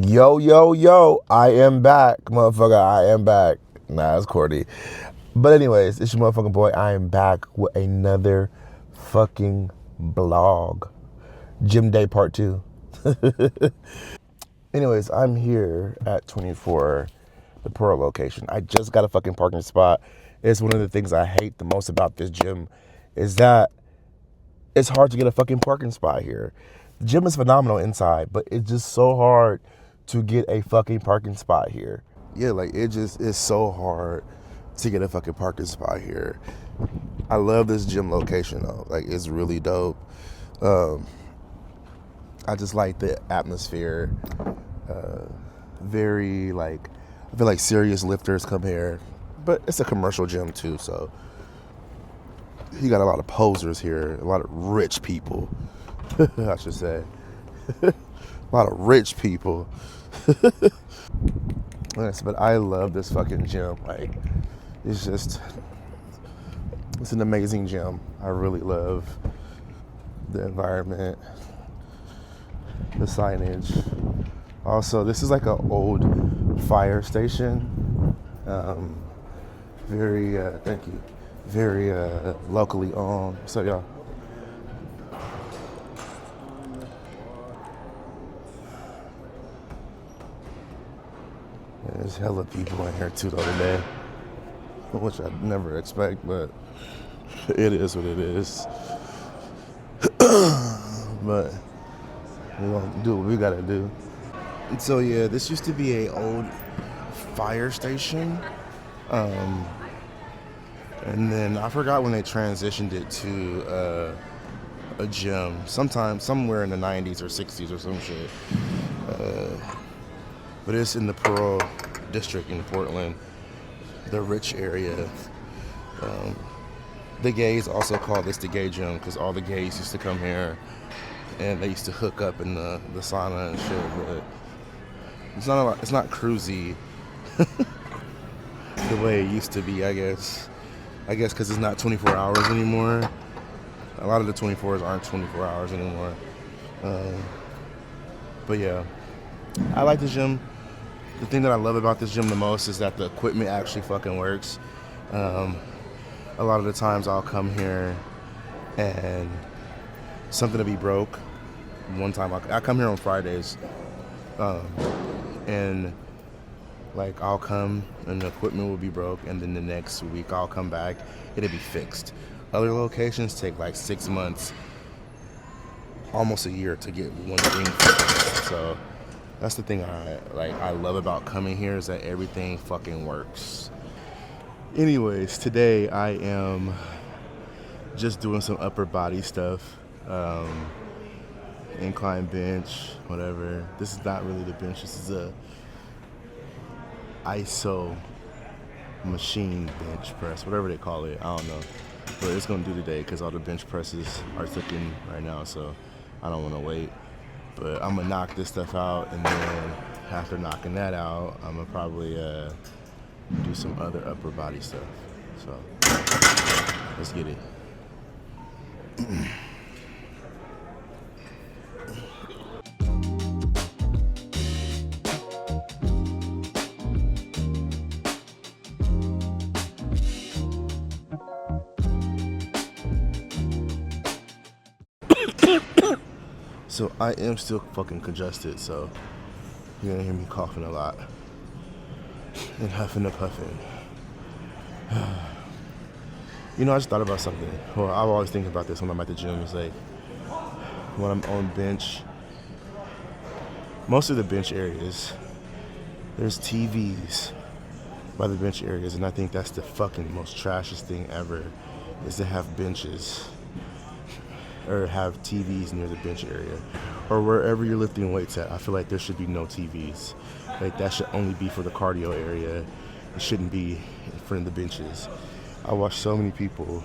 Yo, yo, yo, I am back, motherfucker. I am back. Nah, it's corny. But anyways, it's your motherfucking boy. I am back with another fucking blog. Gym Day Part 2. Anyways, I'm here at 24, the Pearl location. I just got a fucking parking spot. It's one of the things I hate the most about this gym is that it's hard to get a fucking parking spot here. The gym is phenomenal inside, but it's just so hard to get a fucking parking spot here. Yeah, like it just is so hard to get a fucking parking spot here. I love this gym location though. Like it's really dope. I just like the atmosphere. Very like I feel like serious lifters come here, but it's a commercial gym too, so you got a lot of posers here, a lot of rich people, I should say. A lot of rich people. Yes, but I love this fucking gym. Like, it's an amazing gym. I really love the environment, the signage. Also, this is like an old fire station. Very, thank you. Very locally owned. What's up, y'all? There's hella people in here too the other day, which I'd never expect, but it is what it is. But we're gonna do what we gotta do. And so yeah, this used to be a old fire station. And then I forgot when they transitioned it to a gym. Somewhere in the 90s or 60s or some shit. But it's in the Pearl district in Portland, the rich area. The gays also call this the gay gym because all the gays used to come here and they used to hook up in the sauna and shit. But it's not cruisy the way it used to be, I guess. I guess because it's not 24 hours anymore. A lot of the 24s aren't 24 hours anymore. But yeah, I like the gym. The thing that I love about this gym the most is that the equipment actually fucking works. A lot of the times I'll come here and something will be broke. One time I come here on Fridays, and like I'll come and the equipment will be broke, and then the next week I'll come back, it'll be fixed. Other locations take like 6 months, almost a year to get one thing fixed. So that's the thing I love about coming here is that everything fucking works. Anyways, today I am just doing some upper body stuff. Incline bench, whatever. This is not really the bench. This is a ISO machine bench press, whatever they call it. I don't know. But it's gonna do today because all the bench presses are cooking right now, so I don't want to wait. But I'm gonna knock this stuff out, and then after knocking that out, I'm gonna probably do some other upper body stuff. So let's get it. So I am still fucking congested, so you're gonna hear me coughing a lot and huffing and puffing. You know, I just thought about something. Well, I always think about this when I'm at the gym. It's like when I'm on bench, most of the bench areas, there's TVs by the bench areas, and I think that's the fucking most trashiest thing ever, is to have benches or have TVs near the bench area or wherever you're lifting weights at. I feel like there should be no TVs. Like that should only be for the cardio area. It shouldn't be in front of the benches. I watch so many people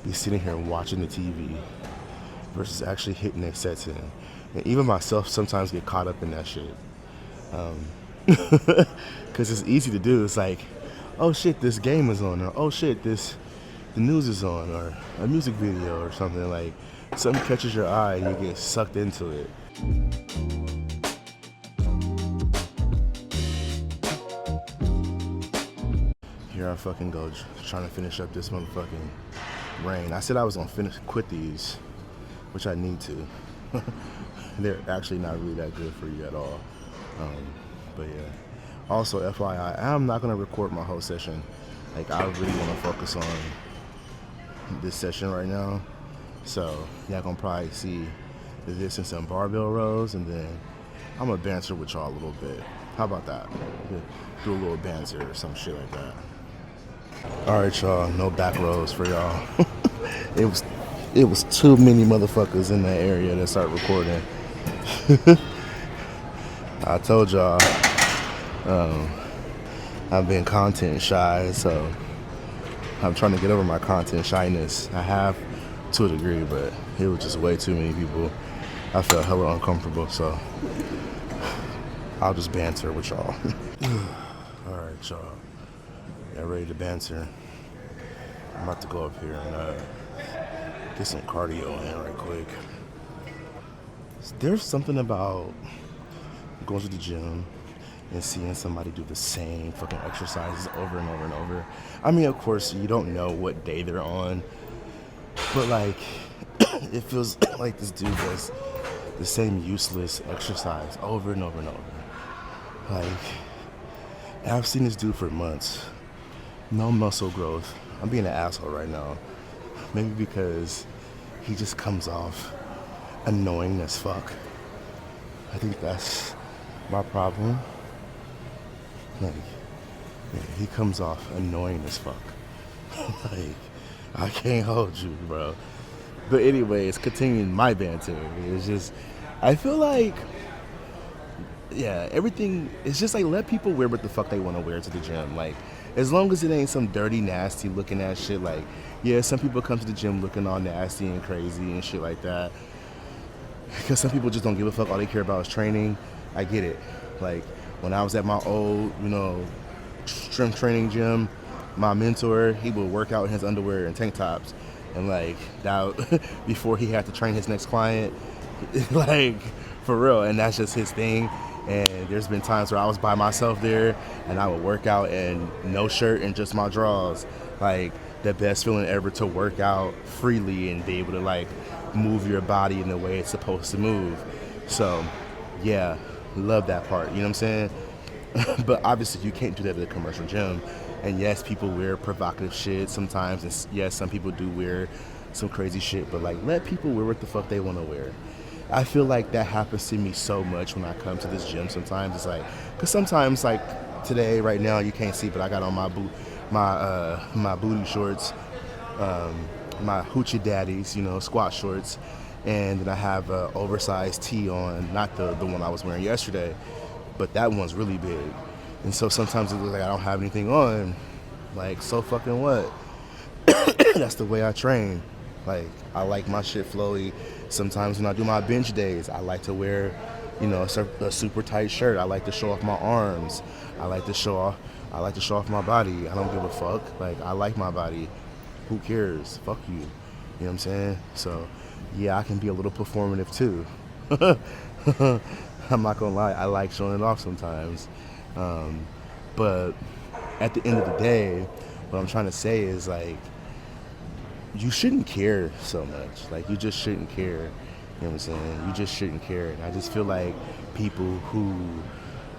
be sitting here and watching the TV versus actually hitting their sets in. And even myself sometimes get caught up in that shit. Because it's easy to do. It's like, oh shit, this game is on, or oh shit, the news is on, or a music video or something. Like something catches your eye and you get sucked into it. Here I fucking go, trying to finish up this motherfucking rain. I said I was gonna quit these, which I need to. They're actually not really that good for you at all. But yeah. Also, FYI, I'm not gonna record my whole session. Like, I really want to focus on this session right now. So y'all gonna probably see this and some barbell rows, and then I'm gonna banter with y'all a little bit. How about that? Do a little banter or some shit like that. All right, y'all. No back rows for y'all. It was too many motherfuckers in that area that started recording. I told y'all I've been content shy, so I'm trying to get over my content shyness. I have to a degree, but it was just way too many people. I felt hella uncomfortable, so I'll just banter with y'all. All right, y'all. Y'all ready to banter? I'm about to go up here and get some cardio in right quick. There's something about going to the gym and seeing somebody do the same fucking exercises over and over and over. I mean, of course, you don't know what day they're on, but like, it feels like this dude does the same useless exercise over and over and over. Like, I've seen this dude for months. No muscle growth. I'm being an asshole right now. Maybe because he just comes off annoying as fuck. I think that's my problem. Like, yeah, he comes off annoying as fuck. Like, I can't hold you, bro. But anyways, continuing my banter. It's just, I feel like, yeah, everything, it's just like, let people wear what the fuck they want to wear to the gym. Like, as long as it ain't some dirty, nasty looking ass shit. Like, yeah, some people come to the gym looking all nasty and crazy and shit like that. Because some people just don't give a fuck. All they care about is training. I get it. Like, when I was at my old, strength training gym, my mentor, he would work out in his underwear and tank tops. And like, that, before he had to train his next client, like, for real. And that's just his thing. And there's been times where I was by myself there and I would work out in no shirt and just my drawers. Like, the best feeling ever to work out freely and be able to like move your body in the way it's supposed to move. So yeah, love that part, you know what I'm saying? But obviously you can't do that at a commercial gym. And yes, people wear provocative shit sometimes, and yes, some people do wear some crazy shit, but like, let people wear what the fuck they want to wear. I feel like that happens to me so much when I come to this gym sometimes. It's like, because sometimes, like today, right now, you can't see, but I got on my booty shorts, my hoochie daddies, squat shorts, and then I have an oversized tee on, not the one I was wearing yesterday, but that one's really big. And so sometimes it looks like I don't have anything on. Like, so fucking what? That's the way I train. Like, I like my shit flowy. Sometimes when I do my bench days, I like to wear, a super tight shirt. I like to show off my arms. I like to show off my body. I don't give a fuck. Like, I like my body. Who cares? Fuck you. You know what I'm saying? So, yeah, I can be a little performative too. I'm not gonna lie. I like showing it off sometimes. But at the end of the day, what I'm trying to say is, like, you shouldn't care so much. Like, you just shouldn't care. You know what I'm saying? You just shouldn't care. And I just feel like people who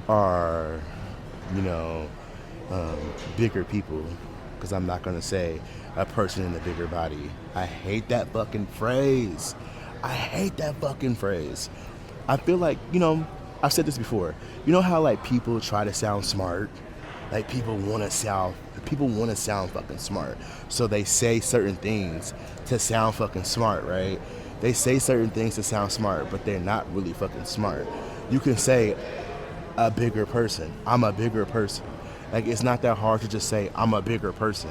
are, bigger people, because I'm not going to say a person in a bigger body. I hate that fucking phrase. I feel like, I've said this before. You know how, like, people try to sound smart? Like, people want to sound fucking smart. So they say certain things to sound fucking smart, right? They say certain things to sound smart, but they're not really fucking smart. You can say a bigger person. I'm a bigger person. Like, it's not that hard to just say I'm a bigger person.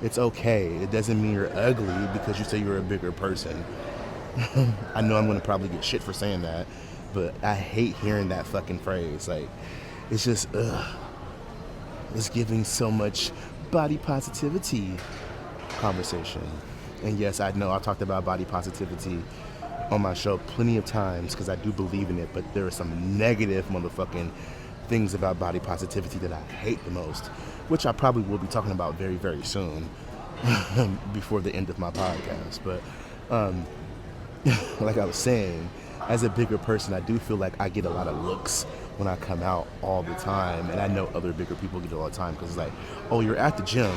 It's okay. It doesn't mean you're ugly because you say you're a bigger person. I know I'm going to probably get shit for saying that, but I hate hearing that fucking phrase. Like, it's just, it's giving so much body positivity conversation. And yes, I know I've talked about body positivity on my show plenty of times because I do believe in it, but there are some negative motherfucking things about body positivity that I hate the most, which I probably will be talking about very, very soon before the end of my podcast. But like I was saying, as a bigger person, I do feel like I get a lot of looks when I come out all the time. And I know other bigger people get it all the time because it's like, oh, you're at the gym,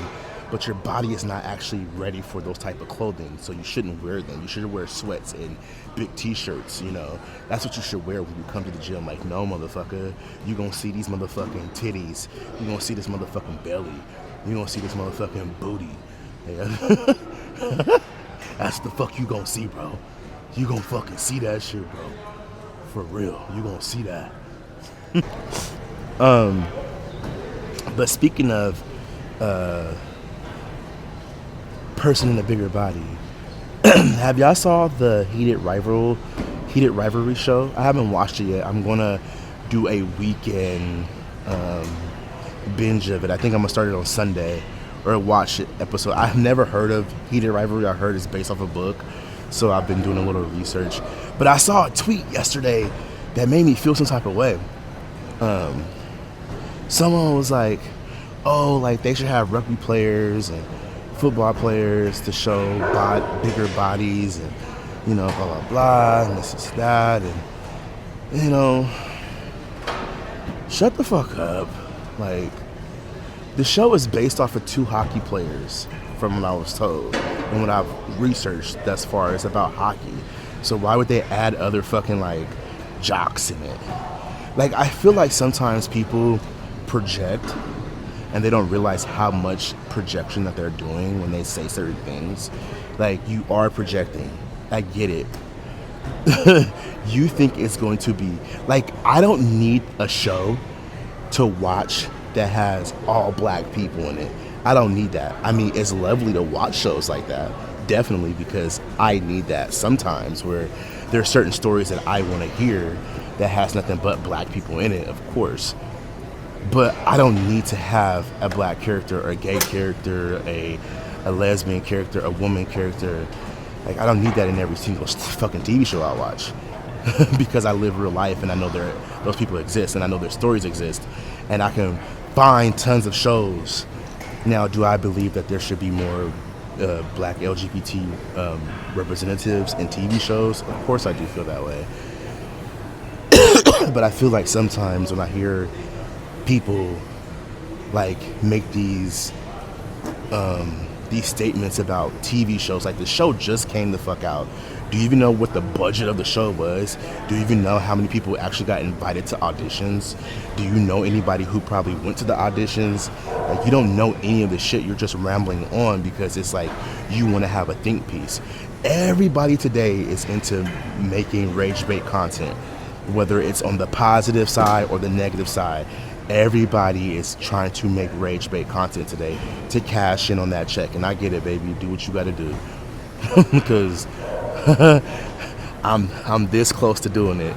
but your body is not actually ready for those type of clothing, so you shouldn't wear them. You should wear sweats and big t-shirts, you know. That's what you should wear when you come to the gym. Like, no, motherfucker, you gonna see these motherfucking titties. You gonna see this motherfucking belly. You gonna see this motherfucking booty. Yeah. That's the fuck you gonna see, bro. You gonna fucking see that shit, bro. For real, you gonna see that. But speaking of person in a bigger body, have y'all saw the Heated Rivalry show? I haven't watched it yet. I'm gonna do a weekend binge of it. I think I'm gonna start it on Sunday or watch it episode. I've never heard of Heated Rivalry. I heard it's based off a book, so I've been doing a little research. But I saw a tweet yesterday that made me feel some type of way. Someone was like, oh, like they should have rugby players and football players to show bigger bodies and, you know, blah, blah, blah, and this is that. And, you know, shut the fuck up. Like, the show is based off of 2 hockey players from what I was told and what I've researched thus far. It's about hockey. So why would they add other fucking, like, jocks in it? Like, I feel like sometimes people project and they don't realize how much projection that they're doing when they say certain things. Like, you are projecting. I get it. You think it's going to be... Like, I don't need a show to watch that has all black people in it. I don't need that. I mean, it's lovely to watch shows like that. Definitely, because I need that sometimes where there are certain stories that I want to hear that has nothing but black people in it, of course. But I don't need to have a black character or a gay character, a lesbian character, a woman character. Like, I don't need that in every single fucking TV show I watch. Because I live real life and I know those people exist and I know their stories exist. And I can find tons of shows. Now, do I believe that there should be more black LGBT representatives in TV shows? Of course I do feel that way. But I feel like sometimes when I hear people like make these statements about TV shows, like the show just came the fuck out. Do you even know what the budget of the show was? Do you even know how many people actually got invited to auditions? Do you know anybody who probably went to the auditions? Like, you don't know any of the shit. You're just rambling on because it's like you want to have a think piece. Everybody today is into making rage bait content, whether it's on the positive side or the negative side. Everybody is trying to make rage bait content today to cash in on that check. And I get it, baby. Do what you got to do. Because I'm this close to doing it.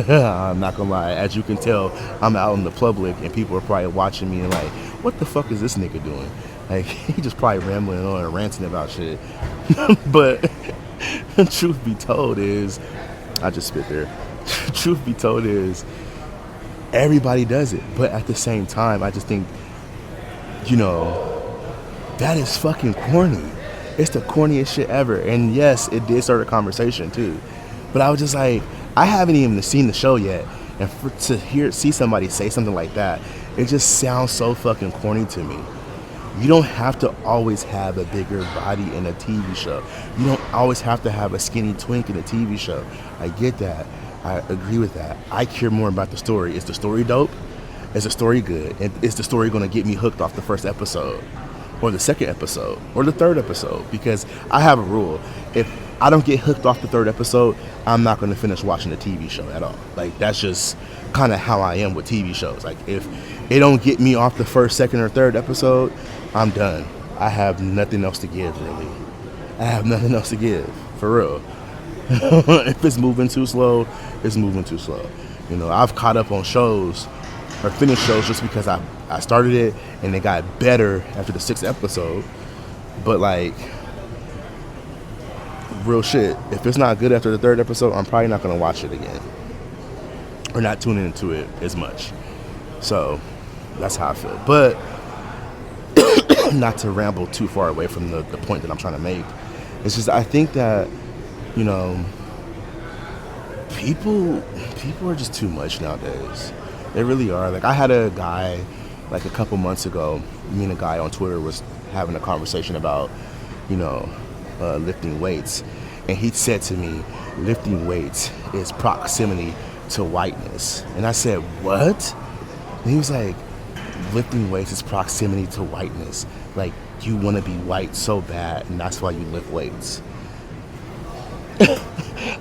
I'm not gonna lie. As you can tell, I'm out in the public and people are probably watching me and like, what the fuck is this nigga doing? Like, he just probably rambling on and ranting about shit. But truth be told is, I just spit there. Truth be told is, everybody does it. But at the same time, I just think, you know, that is fucking corny. It's the corniest shit ever. And yes, it did start a conversation too. But I was just like, I haven't even seen the show yet. And to see somebody say something like that, it just sounds so fucking corny to me. You don't have to always have a bigger body in a TV show. You don't always have to have a skinny twink in a TV show. I get that. I agree with that. I care more about the story. Is the story dope? Is the story good? And is the story going to get me hooked off the first episode? Or the second episode? Or the third episode? Because I have a rule. If I don't get hooked off the third episode, I'm not going to finish watching the TV show at all. Like, that's just kind of how I am with TV shows. Like, if it don't get me off the first, second, or third episode, I'm done. I have nothing else to give, really. I have nothing else to give, for real. If it's moving too slow, it's moving too slow. You know, I've caught up on shows or finished shows just because I started it and it got better after the 6th episode. But, like, real shit, if it's not good after the 3rd episode, I'm probably not going to watch it again. Or not tuning into it as much. So that's how I feel. But not to ramble too far away from the point that I'm trying to make. It's just I think that, you know, people are just too much nowadays. They really are. Like I had a guy like a couple months ago, me and a guy on Twitter was having a conversation about, you know, lifting weights. And he said to me, lifting weights is proximity to whiteness. And I said, what? And he was like, lifting weights is proximity to whiteness. Like you want to be white so bad and that's why you lift weights.